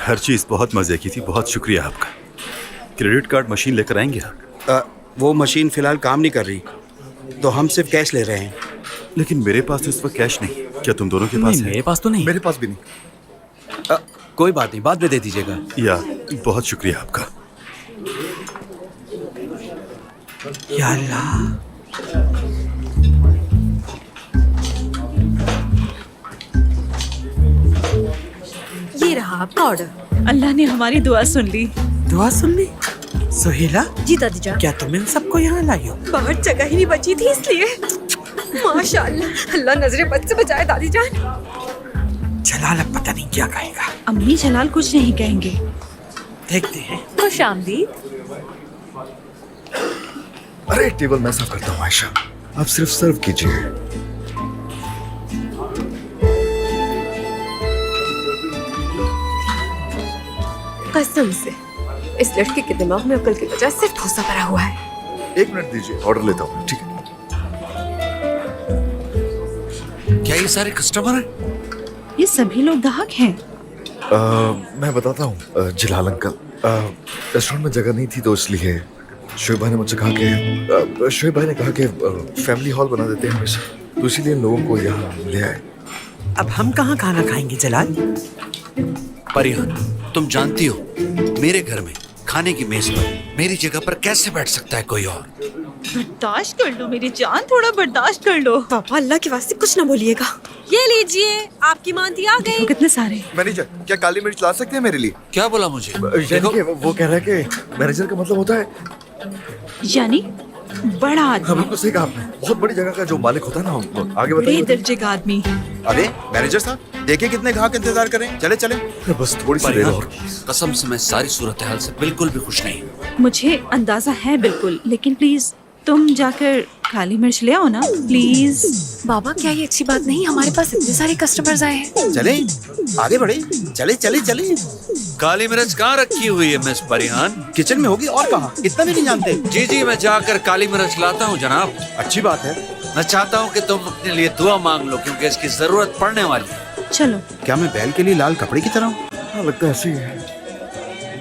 हर चीज बहुत मजे की थी, बहुत शुक्रिया आपका। क्रेडिट कार्ड मशीन लेकर आएंगे आप? वो मशीन फिलहाल काम नहीं कर रही, तो हम सिर्फ कैश ले रहे हैं। लेकिन मेरे पास तो इस वक्त कैश नहीं। क्या तुम दोनों के पास है? मेरे पास तो नहीं। मेरे पास भी नहीं। कोई बात नहीं, बाद में दे दीजिएगा। या बहुत शुक्रिया आपका। या अल्लाह, ये रहा आपका ऑर्डर। अल्लाह ने हमारी दुआ सुन ली। दुआ सुन ली। सुहेला, जी दादी जान। क्या तुम इन सबको यहाँ लाई हो? बाहर जगह ही नहीं बची थी इसलिए। माशाअल्लाह, अल्लाह नजरे बद से बचाए दादी जान। जलाल अब पता नहीं क्या कहेगा। अम्मी जलाल कुछ नहीं कहेंगे। देखते हैं। खुश आमदीद। अरे टेबल मैं साफ करता हूँ आयशा, आप सिर्फ सर्व कीजिए। कसम से इस लड़के के दिमाग में अकल की बजाय सिर्फ भूसा भरा हुआ है। 1 मिनट दीजिए, ऑर्डर लेता हूँ। ठीक है। क्या ये सारे कस्टमर हैं? ये सभी लोग ग्राहक हैं। मैं बताता हूँ जलाल अंकल, रेस्टोरेंट में जगह नहीं थी तो इसलिए शोएब भाई ने मुझसे कहा कि शोएब भाई ने कहा कि फैमिली हॉल बना देते हैं हमेशा, तो इसीलिए इन लोगों को यहाँ ले आए। अब हम कहाँ खाना खाएंगे जलाल? परिहान, तुम जानती हो मेरे घर में खाने की मेज पर मेरी जगह पर कैसे बैठ सकता है कोई और? बर्दाश्त कर लो मेरी जान, थोड़ा बर्दाश्त कर लो। पापा अल्लाह के वास्ते कुछ ना बोलिएगा। ये लीजिए, आपकी मानती आ गई। कितने सारे। मैनेजर, क्या काली मिर्च ला सकते हैं मेरे लिए? क्या बोला मुझे? यानी कि वो कह रहा है कि मैनेजर का मतलब होता है यानी बड़ा हाँ, आदमी, बिल्कुल सही कहा आपने। बहुत बड़ी जगह का जो मालिक होता है ना, आगे बड़े बताइए। दर्जे का आदमी। अरे मैनेजर साहब, देखिए कितने ग्राहक इंतजार कर रहे हैं। चले चले। बस थोड़ी सी देर परिहान, और। कसम से मैं सारी सूरत हाल से बिल्कुल भी खुश नहीं हूँ। मुझे अंदाजा है बिल्कुल, लेकिन प्लीज तुम जाकर काली मिर्च ले आओ ना प्लीज। बाबा क्या ये अच्छी बात नहीं, हमारे पास इतने सारे कस्टमर्स आए हैं। चले आगे बढ़े। चले चले चले। काली मिर्च कहाँ रखी हुई है मिस परिहान? किचन में होगी और कहाँ, इतना भी नहीं जानते। जी जी, मैं जाकर काली मिर्च लाता हूँ जनाब। अच्छी बात है। मैं चाहता हूँ कि तुम अपने लिए दुआ मांग लो, क्योंकि इसकी जरूरत पड़ने वाली है। चलो। क्या मैं बैल के लिए लाल कपड़े की तरह हूँ? हाँ, लगता है ऐसे ही है।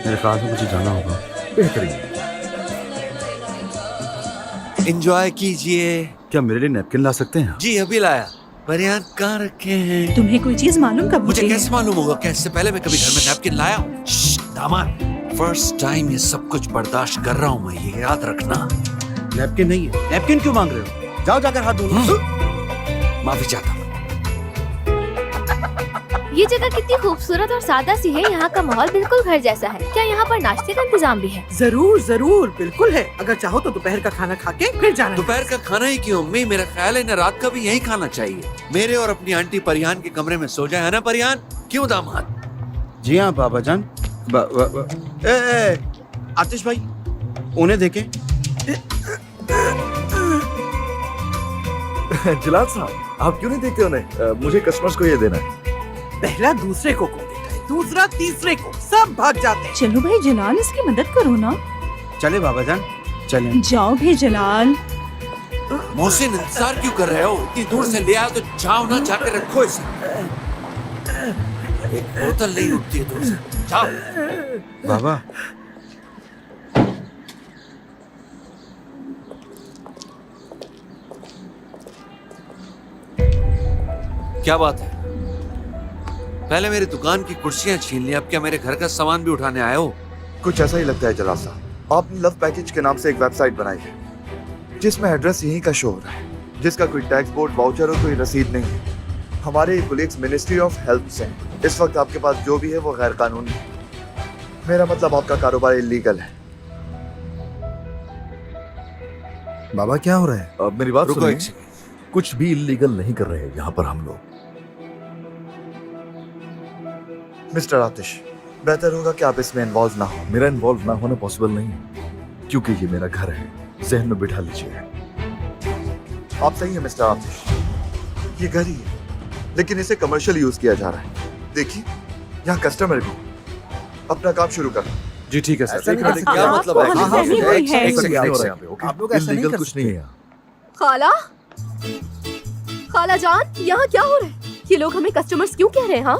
मेरे ख्याल से मुझे जाना होगा। बेहतरीन। एंजॉय कीजिए। क्या मेरे लिए नैपकिन ला सकते हैं? जी अभी लाया। परिहान कहाँ रखे हैं? तुम्हें कोई चीज मालूम कब मुझे होती है? कैसे मालूम होगा? क्या इससे पहले मैं कभी घर में नैपकिन लाया हूँ? दामाद, फर्स्ट टाइम ये सब कुछ बर्दाश्त कर रहा हूँ मैं, ये याद रखना। नैपकिन नहीं है। नैपकिन क्यों मांग रहे हो? जाओ जाकर हाथ धो लो। माफी चाहता हूँ। ये जगह कितनी खूबसूरत और सादा सी है। यहाँ का माहौल बिल्कुल घर जैसा है। क्या यहाँ पर नाश्ते का इंतजाम भी है? जरूर जरूर, बिल्कुल है। अगर चाहो तो दोपहर का खाना खा के फिर जाना। दोपहर का खाना ही क्यों अम्मी? मेरा ख्याल है ना, रात का भी यही खाना चाहिए। मेरे और अपनी आंटी परिहान के कमरे में सो जाए, है ना परिहान? क्यों दामाद? जी हाँ बाबा जान। ए, आतिश भाई, उन्हें देखें। जलाल साहब, आप क्यों नहीं देखते उन्हें? मुझे कस्टमर्स को ये देना है। पहला दूसरे को देता है, दूसरा तीसरे को, सब भाग जाते हैं। चलो भाई जलाल, इसकी मदद करो ना। चले बाबा जान, चले। जाओ भाई जलाल। मोहसिन, इंतजार क्यों कर रहे हो? इतनी दूर से ले आओ तो जाओ ना, जाकर रखो इसे। एक बोतल नहीं उठती है दूर से। जाओ। बाबा क्या बात है? पहले मेरी दुकान की कुर्सियां छीन ली, अब क्या मेरे घर का सामान भी उठाने आए हो? कुछ ऐसा ही लगता है जलाल साहब। आपने लव पैकेज के नाम से एक वेबसाइट बनाई है जिसमें एड्रेस यहीं का शो हो रहा है, जिसका कोई टैक्स बोर्ड, वाउचर और कोई रसीद नहीं है। हमारे कोलीग्स मिनिस्ट्री ऑफ हेल्थ से हैं। इस वक्त आपके पास जो भी है वो गैर कानूनी है। मेरा मतलब आपका कारोबार इलीगल है। बाबा क्या हो रहा है? अब मेरी बात रुको सुनिए। एक सेकंड। कुछ भी इलीगल नहीं कर रहे हैं यहाँ पर हम लोग। मिस्टर आतिश, बेहतर होगा कि आप इसमें इन्वॉल्व ना हो। मेरा इन्वॉल्व ना होना पॉसिबल नहीं है, क्योंकि ये मेरा घर है। जहन में बिठा लीजिए। आप सही है मिस्टर आतिश, ये घर ही है, लेकिन इसे कमर्शियल यूज किया जा रहा है। देखिए, यहाँ कस्टमर भी। अपना काम शुरू कर। जी ठीक है सर। एक मिनट, क्या क्या मतलब है? हाँ, हाँ, एक वही है। सेकंड, क्या एक हो रहा है सेकंड। यहाँ पे? ओके? आप लोग ऐसा नहीं इल्लीगल कर कुछ नहीं है यहाँ। खाला, खाला जान, यहाँ क्या हो रहा है? ये लोग हमें कस्टमर्स क्यों कह रहे हैं? हाँ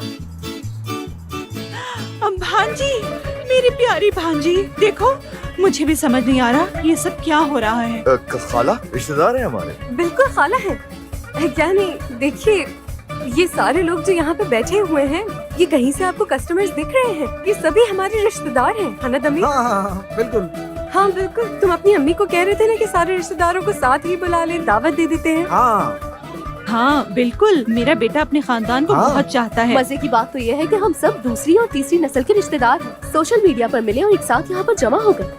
भांजी, मेरी प्यारी भांजी, देखो मुझे भी समझ नहीं आ रहा ये सब क्या हो रहा है। खाला रिश्तेदार हैं हमारे। बिल्कुल खाला है। क्या नहीं, देखिए ये सारे लोग जो यहाँ पे बैठे हुए हैं, ये कहीं से आपको कस्टमर्स दिख रहे हैं? ये सभी हमारे रिश्तेदार हैं, है ना दमी? हाँ, बिल्कुल। हाँ बिल्कुल। तुम अपनी अम्मी को कह रहे थे ना कि सारे रिश्तेदारों को साथ ही बुला ले, दावत दे देते हैं। हाँ बिल्कुल, मेरा बेटा अपने खानदान को बहुत चाहता है। मजे की बात तो ये है कि हम सब दूसरी और तीसरी नस्ल के रिश्तेदार हैं। सोशल मीडिया पर मिले और एक साथ यहाँ पर जमा हो गए।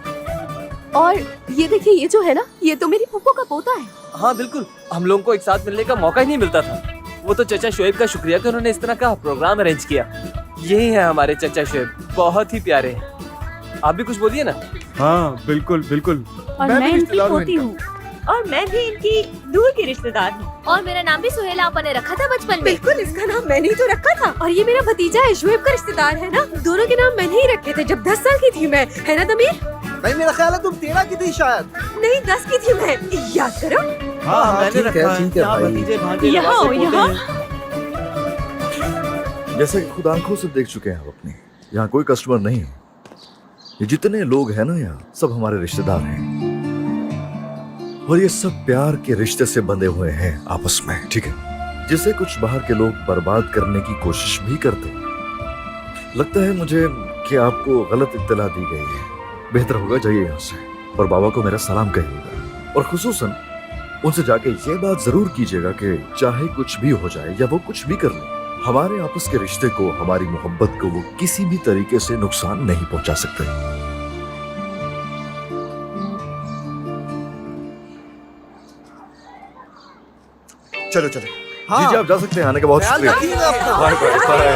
और ये देखिए, ये जो है ना, ये तो मेरी फूफो का पोता है। हाँ बिल्कुल, हम लोगों को एक साथ मिलने का मौका ही नहीं मिलता था। वो तो चचा शोएब का शुक्रिया कि उन्होंने इस तरह का प्रोग्राम अरेंज किया। यही है हमारे चचा शोएब, बहुत ही प्यारे हैं। आप भी कुछ बोलिए ना। हाँ बिल्कुल बिल्कुल। और मैं इनकी पोती हूँ, और मैं भी इनकी दूर की रिश्तेदार हूँ। और मेरा नाम भी सुहेला आपा ने रखा था बचपन में। बिल्कुल, इसका नाम मैंने ही तो रखा था। और ये मेरा भतीजा है, शुएब का रिश्तेदार है ना। दोनों के नाम मैंने ही रखे थे जब 10 साल की थी मैं, है ना दमीर? नहीं, मेरा ख्याल है तुम 13 की थी शायद। नहीं, 10 की थी मैं, याद करो। हाँ, मैंने रखा है। ठीक है भाई। यहाँ आओ, यहाँ। जैसे कि खुद आंखों से देख चुके हैं हम अपनी, यहाँ कोई कस्टमर नहीं है। ये जितने लोग हैं ना यहाँ, सब हमारे रिश्तेदार हैं, और ये सब प्यार के रिश्ते से बंधे हुए हैं आपस में, ठीक है? जिसे कुछ बाहर के लोग बर्बाद करने की कोशिश भी करते हैं। लगता है मुझे कि आपको गलत इत्तला दी गई है। बेहतर होगा जाइए यहाँ से, और बाबा को मेरा सलाम कहिएगा, और खुसूसन उनसे जाके ये बात जरूर कीजिएगा कि चाहे कुछ भी हो जाए या वो कुछ भी कर ले, हमारे आपस के रिश्ते को, हमारी मोहब्बत को वो किसी भी तरीके से नुकसान नहीं पहुंचा सकते। चलो चलो। जी जी, आप जा सकते हैं, आने का बहुत ख्याल शुक्रिया। रखिएगा अपना। Bye bye bye.